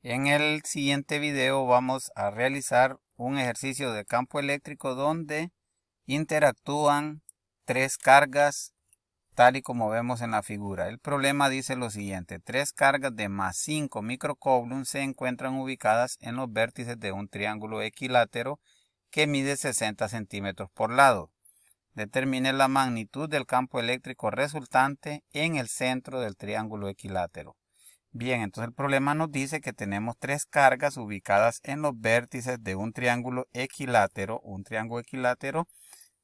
En el siguiente video vamos a realizar un ejercicio de campo eléctrico donde interactúan tres cargas tal y como vemos en la figura. El problema dice lo siguiente: tres cargas de más 5 microcoulombs se encuentran ubicadas en los vértices de un triángulo equilátero que mide 60 centímetros por lado. Determine la magnitud del campo eléctrico resultante en el centro del triángulo equilátero. Bien, entonces el problema nos dice que tenemos tres cargas ubicadas en los vértices de un triángulo equilátero. Un triángulo equilátero,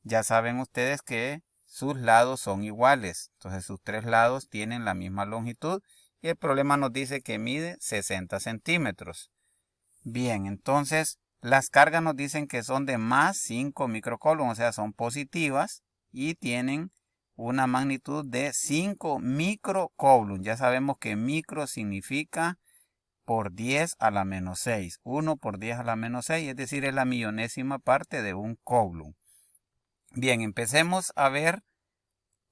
ya saben ustedes que sus lados son iguales. Entonces sus tres lados tienen la misma longitud y el problema nos dice que mide 60 centímetros. Bien, entonces las cargas nos dicen que son de más 5 microcoulombs, o sea, son positivas y tienen una magnitud de 5 microcoulombs. Ya sabemos que micro significa por 10 a la menos 6. 1 por 10 a la menos 6, es decir, es la millonésima parte de un coulomb. Bien, empecemos a ver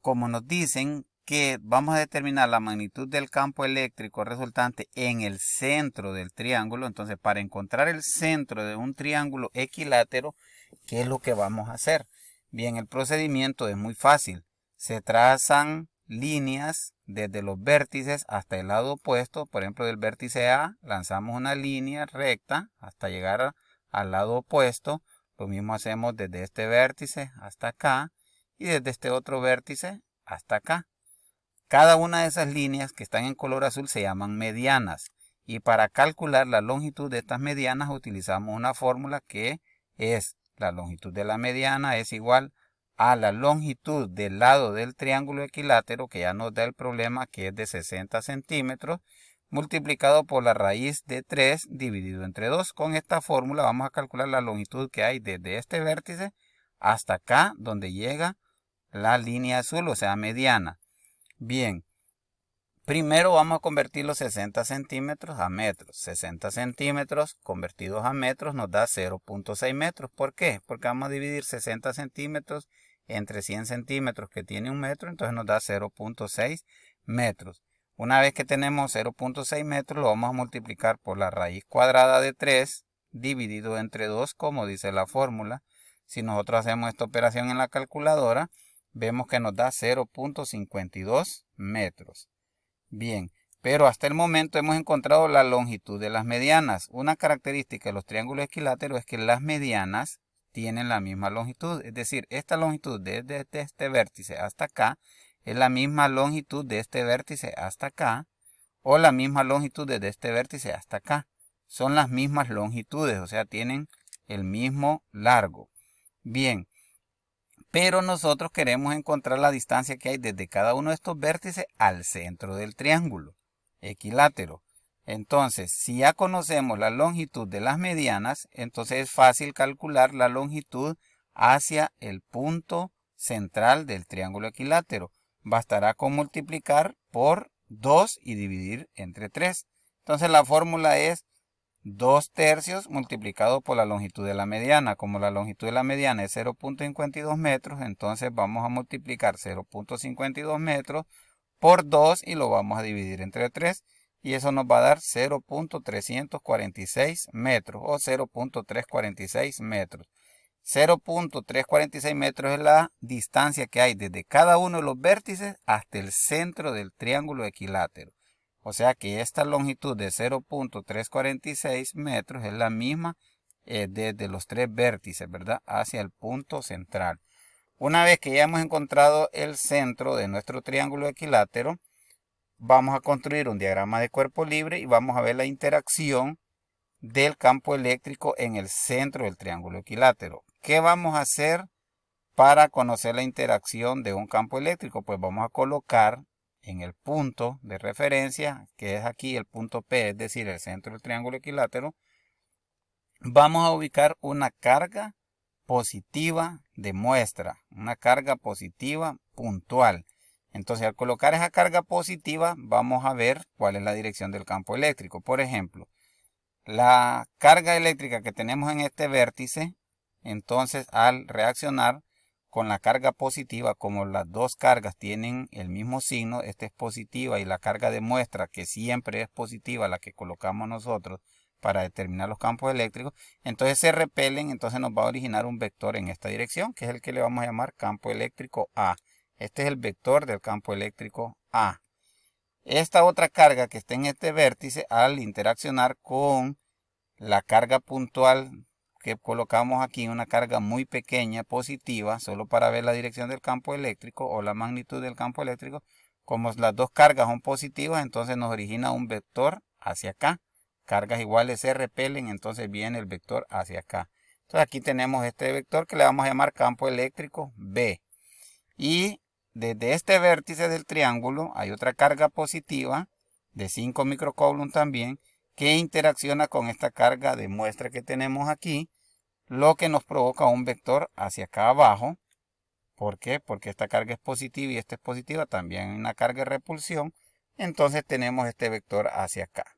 cómo nos dicen que vamos a determinar la magnitud del campo eléctrico resultante en el centro del triángulo. Entonces, para encontrar el centro de un triángulo equilátero, ¿qué es lo que vamos a hacer? Bien, el procedimiento es muy fácil. Se trazan líneas desde los vértices hasta el lado opuesto. Por ejemplo, del vértice A lanzamos una línea recta hasta llegar al lado opuesto. Lo mismo hacemos desde este vértice hasta acá y desde este otro vértice hasta acá. Cada una de esas líneas que están en color azul se llaman medianas. Y para calcular la longitud de estas medianas utilizamos una fórmula que es: la longitud de la mediana es igual a la longitud del lado del triángulo equilátero, que ya nos da el problema, que es de 60 centímetros, multiplicado por la raíz de 3 dividido entre 2. Con esta fórmula vamos a calcular la longitud que hay desde este vértice hasta acá, donde llega la línea azul, o sea, mediana. Bien, primero vamos a convertir los 60 centímetros a metros. 60 centímetros convertidos a metros nos da 0.6 metros. ¿Por qué? Porque vamos a dividir 60 centímetros entre 100 centímetros, que tiene un metro, entonces nos da 0.6 metros. Una vez que tenemos 0.6 metros, lo vamos a multiplicar por la raíz cuadrada de 3 dividido entre 2, como dice la fórmula. Si nosotros hacemos esta operación en la calculadora, vemos que nos da 0.52 metros. Bien, pero hasta el momento hemos encontrado la longitud de las medianas. Una característica de los triángulos equiláteros es que las medianas tienen la misma longitud. Es decir, esta longitud desde este vértice hasta acá es la misma longitud de este vértice hasta acá, o la misma longitud desde este vértice hasta acá. Son las mismas longitudes, o sea, tienen el mismo largo. Bien, pero nosotros queremos encontrar la distancia que hay desde cada uno de estos vértices al centro del triángulo equilátero. Entonces, si ya conocemos la longitud de las medianas, entonces es fácil calcular la longitud hacia el punto central del triángulo equilátero. Bastará con multiplicar por 2 y dividir entre 3. Entonces la fórmula es 2 tercios multiplicado por la longitud de la mediana. Como la longitud de la mediana es 0.52 metros, entonces vamos a multiplicar 0.52 metros por 2 y lo vamos a dividir entre 3. Y eso nos va a dar 0.346 metros o 0.346 metros. 0.346 metros es la distancia que hay desde cada uno de los vértices hasta el centro del triángulo equilátero. O sea que esta longitud de 0.346 metros es la misma desde los tres vértices, ¿verdad? Hacia el punto central. Una vez que ya hemos encontrado el centro de nuestro triángulo equilátero, vamos a construir un diagrama de cuerpo libre y vamos a ver la interacción del campo eléctrico en el centro del triángulo equilátero. ¿Qué vamos a hacer para conocer la interacción de un campo eléctrico? Pues vamos a colocar en el punto de referencia, que es aquí el punto P, es decir, el centro del triángulo equilátero, vamos a ubicar una carga positiva de muestra, una carga positiva puntual. Entonces, al colocar esa carga positiva, vamos a ver cuál es la dirección del campo eléctrico. Por ejemplo, la carga eléctrica que tenemos en este vértice, entonces al reaccionar con la carga positiva, como las dos cargas tienen el mismo signo, esta es positiva y la carga de muestra, que siempre es positiva, la que colocamos nosotros para determinar los campos eléctricos, entonces se repelen, entonces nos va a originar un vector en esta dirección, que es el que le vamos a llamar campo eléctrico A. Este es el vector del campo eléctrico A. Esta otra carga que está en este vértice, al interaccionar con la carga puntual que colocamos aquí, una carga muy pequeña, positiva, solo para ver la dirección del campo eléctrico o la magnitud del campo eléctrico, como las dos cargas son positivas, entonces nos origina un vector hacia acá. Cargas iguales se repelen, entonces viene el vector hacia acá. Entonces aquí tenemos este vector que le vamos a llamar campo eléctrico B. Y desde este vértice del triángulo hay otra carga positiva de 5 microcoulomb también, que interacciona con esta carga de muestra que tenemos aquí, lo que nos provoca un vector hacia acá abajo. ¿Por qué? Porque esta carga es positiva y esta es positiva, también hay una carga de repulsión, entonces tenemos este vector hacia acá.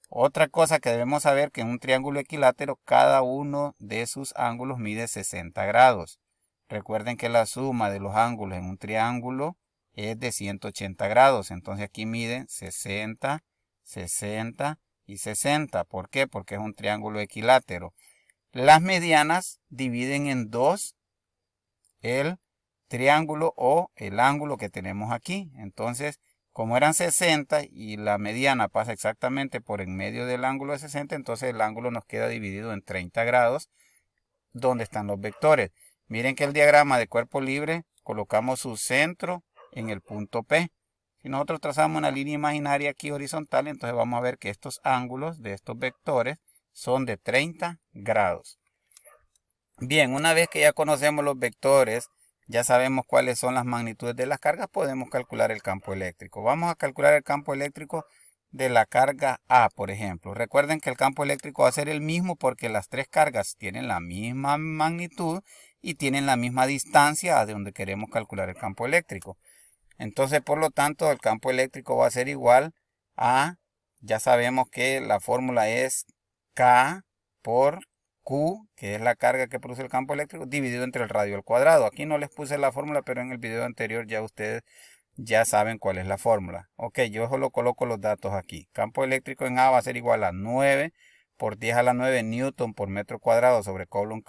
Otra cosa que debemos saber, que en un triángulo equilátero cada uno de sus ángulos mide 60 grados. Recuerden que la suma de los ángulos en un triángulo es de 180 grados, entonces aquí miden 60, 60 y 60. ¿Por qué? Porque es un triángulo equilátero. Las medianas dividen en dos el triángulo o el ángulo que tenemos aquí. Entonces, como eran 60 y la mediana pasa exactamente por en medio del ángulo de 60, entonces el ángulo nos queda dividido en 30 grados, donde están los vectores. Miren que el diagrama de cuerpo libre colocamos su centro en el punto P. Si nosotros trazamos una línea imaginaria aquí horizontal, entonces vamos a ver que estos ángulos de estos vectores son de 30 grados. Bien, una vez que ya conocemos los vectores, ya sabemos cuáles son las magnitudes de las cargas, podemos calcular el campo eléctrico. Vamos a calcular el campo eléctrico de la carga A, por ejemplo. Recuerden que el campo eléctrico va a ser el mismo porque las tres cargas tienen la misma magnitud y tienen la misma distancia a donde queremos calcular el campo eléctrico. Entonces, por lo tanto, el campo eléctrico va a ser igual a, ya sabemos que la fórmula es K por Q, que es la carga que produce el campo eléctrico, dividido entre el radio al cuadrado. Aquí no les puse la fórmula, pero en el video anterior ya ustedes ya saben cuál es la fórmula. Ok, yo solo coloco los datos aquí. Campo eléctrico en A va a ser igual a 9 por 10 a la 9 newton por metro cuadrado sobre coulomb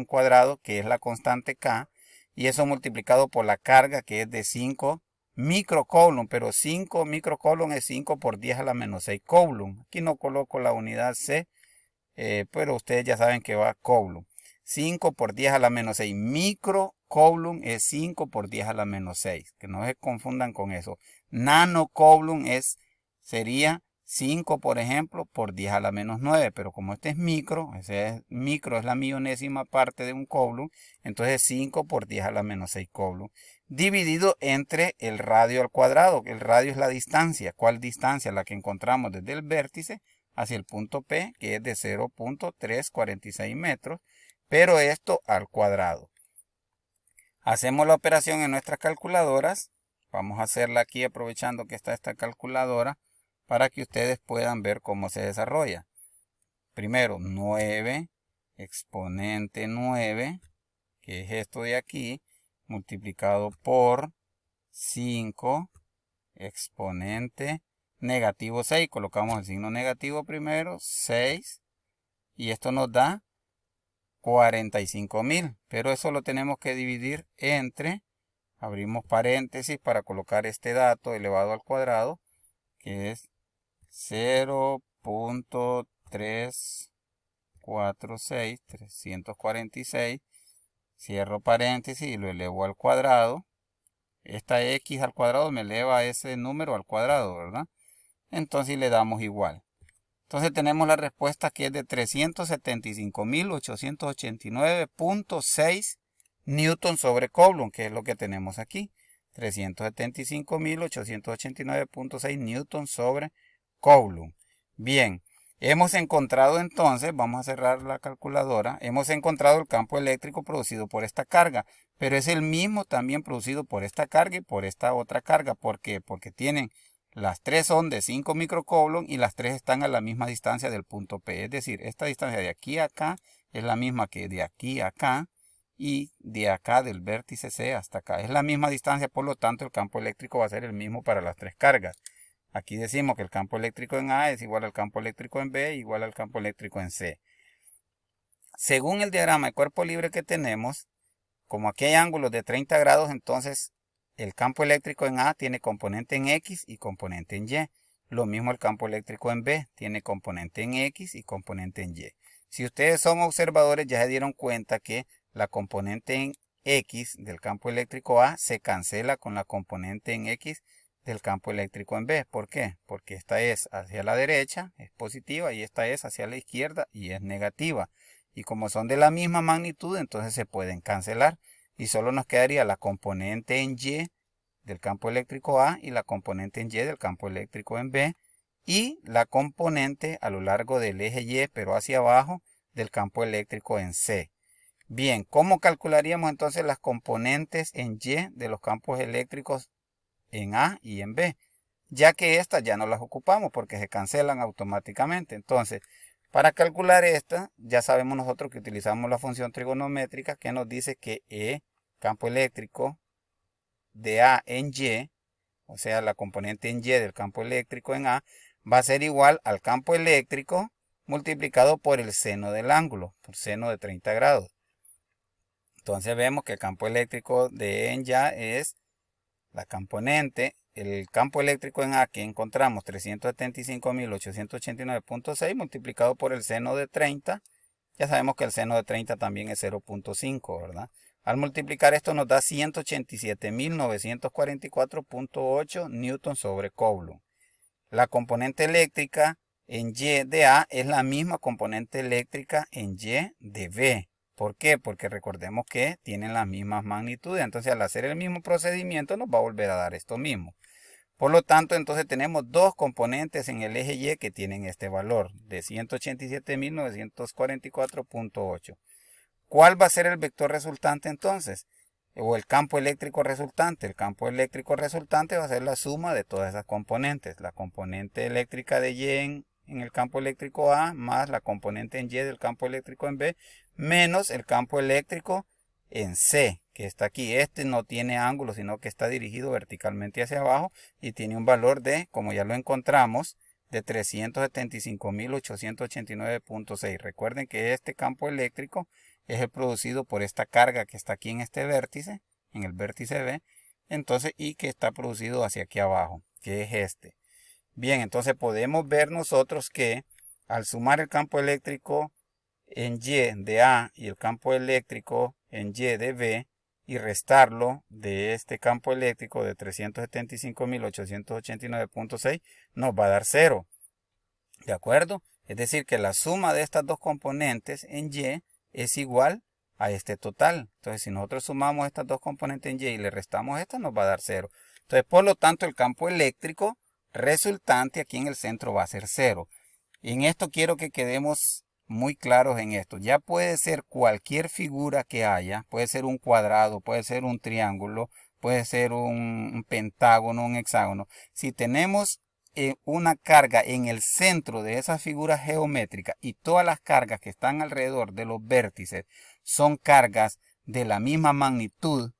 cuadrado, que es la constante K. Y eso multiplicado por la carga, que es de 5 microcoulomb, pero 5 microcoulomb es 5 por 10 a la menos 6 coulomb. Aquí no coloco la unidad C, pero ustedes ya saben que va coulomb. 5 por 10 a la menos 6 microcoulomb es 5 por 10 a la menos 6. Que no se confundan con eso. Nanocoulomb sería 5, por ejemplo, por 10 a la menos 9. Pero como este es micro, micro es la millonésima parte de un coulomb, entonces 5 por 10 a la menos 6 coulomb. Dividido entre el radio al cuadrado. El radio es la distancia. ¿Cuál distancia? La que encontramos desde el vértice hacia el punto P, que es de 0.346 metros, pero esto al cuadrado. Hacemos la operación en nuestras calculadoras. Vamos a hacerla aquí aprovechando que está esta calculadora para que ustedes puedan ver cómo se desarrolla. Primero 9 exponente 9, que es esto de aquí, multiplicado por 5 exponente negativo 6. Colocamos el signo negativo primero, 6, y esto nos da 45.000, pero eso lo tenemos que dividir entre, abrimos paréntesis para colocar este dato elevado al cuadrado, que es 0.346, cierro paréntesis y lo elevo al cuadrado. Esta x al cuadrado me eleva ese número al cuadrado, ¿verdad? Entonces le damos igual. Entonces tenemos la respuesta que es de 375.889.6 newton sobre coulomb, que es lo que tenemos aquí. 375.889.6 newton sobre coulomb. Bien, hemos encontrado entonces, vamos a cerrar la calculadora, hemos encontrado el campo eléctrico producido por esta carga, pero es el mismo también producido por esta carga y por esta otra carga. ¿Por qué? Porque tienen, las tres son de 5 microcoulomb y las tres están a la misma distancia del punto P. Es decir, esta distancia de aquí a acá es la misma que de aquí a acá. y de acá del vértice C hasta acá. Es la misma distancia, por lo tanto el campo eléctrico va a ser el mismo para las tres cargas. Aquí decimos que el campo eléctrico en A es igual al campo eléctrico en B igual al campo eléctrico en C. Según el diagrama de cuerpo libre que tenemos, como aquí hay ángulos de 30 grados, entonces el campo eléctrico en A tiene componente en X y componente en Y. Lo mismo el campo eléctrico en B, tiene componente en X y componente en Y. Si ustedes son observadores ya se dieron cuenta que la componente en X del campo eléctrico A se cancela con la componente en X del campo eléctrico en B. ¿Por qué? Porque esta es hacia la derecha, es positiva, y esta es hacia la izquierda y es negativa. Y como son de la misma magnitud, entonces se pueden cancelar. Y solo nos quedaría la componente en Y del campo eléctrico A y la componente en Y del campo eléctrico en B. Y la componente a lo largo del eje Y, pero hacia abajo, del campo eléctrico en C. Bien, ¿cómo calcularíamos entonces las componentes en Y de los campos eléctricos en A y en B? Ya que estas ya no las ocupamos porque se cancelan automáticamente. Entonces, para calcular esta, ya sabemos nosotros que utilizamos la función trigonométrica que nos dice que E, campo eléctrico de A en Y, o sea, la componente en Y del campo eléctrico en A, va a ser igual al campo eléctrico multiplicado por el seno del ángulo, por seno de 30 grados. Entonces vemos que el campo eléctrico de E en Y es la componente, el campo eléctrico en A que encontramos 375.889.6 multiplicado por el seno de 30. Ya sabemos que el seno de 30 también es 0.5, ¿verdad? Al multiplicar esto nos da 187.944.8 newton sobre coulomb. La componente eléctrica en Y de A es la misma componente eléctrica en Y de B. ¿Por qué? Porque recordemos que tienen las mismas magnitudes. Entonces al hacer el mismo procedimiento nos va a volver a dar esto mismo. Por lo tanto, entonces tenemos dos componentes en el eje Y que tienen este valor de 187.944.8. ¿Cuál va a ser el vector resultante entonces? O el campo eléctrico resultante. El campo eléctrico resultante va a ser la suma de todas esas componentes. La componente eléctrica de Y en el campo eléctrico A más la componente en Y del campo eléctrico en B menos el campo eléctrico en C, que está aquí. Este no tiene ángulo, sino que está dirigido verticalmente hacia abajo y tiene un valor de, como ya lo encontramos, de 375.889.6. Recuerden que este campo eléctrico es el producido por esta carga que está aquí en este vértice, en el vértice B, entonces, y que está producido hacia aquí abajo, que es este. Bien, entonces podemos ver nosotros que al sumar el campo eléctrico en Y de A y el campo eléctrico en Y de B y restarlo de este campo eléctrico de 375.889.6 nos va a dar 0. ¿De acuerdo? Es decir, que la suma de estas dos componentes en Y es igual a este total. Entonces, si nosotros sumamos estas dos componentes en Y y le restamos esta, nos va a dar 0. Entonces, por lo tanto, el campo eléctrico resultante aquí en el centro va a ser 0. Y en esto quiero que quedemos muy claros en esto. Ya puede ser cualquier figura que haya, puede ser un cuadrado, puede ser un triángulo, puede ser un pentágono, un hexágono. Si tenemos una carga en el centro de esa figura geométrica y todas las cargas que están alrededor de los vértices son cargas de la misma magnitud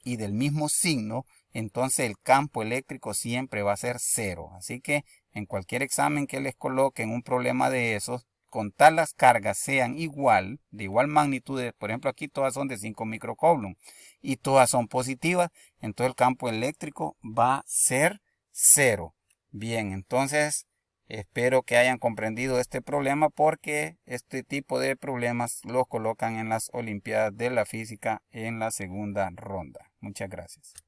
y del mismo signo, entonces el campo eléctrico siempre va a ser 0. Así que en cualquier examen que les coloquen un problema de esos, con tal las cargas sean igual, de igual magnitud, por ejemplo aquí todas son de 5 microcoulomb y todas son positivas, entonces el campo eléctrico va a ser 0. Bien, entonces espero que hayan comprendido este problema porque este tipo de problemas los colocan en las Olimpiadas de la Física en la segunda ronda. Muchas gracias.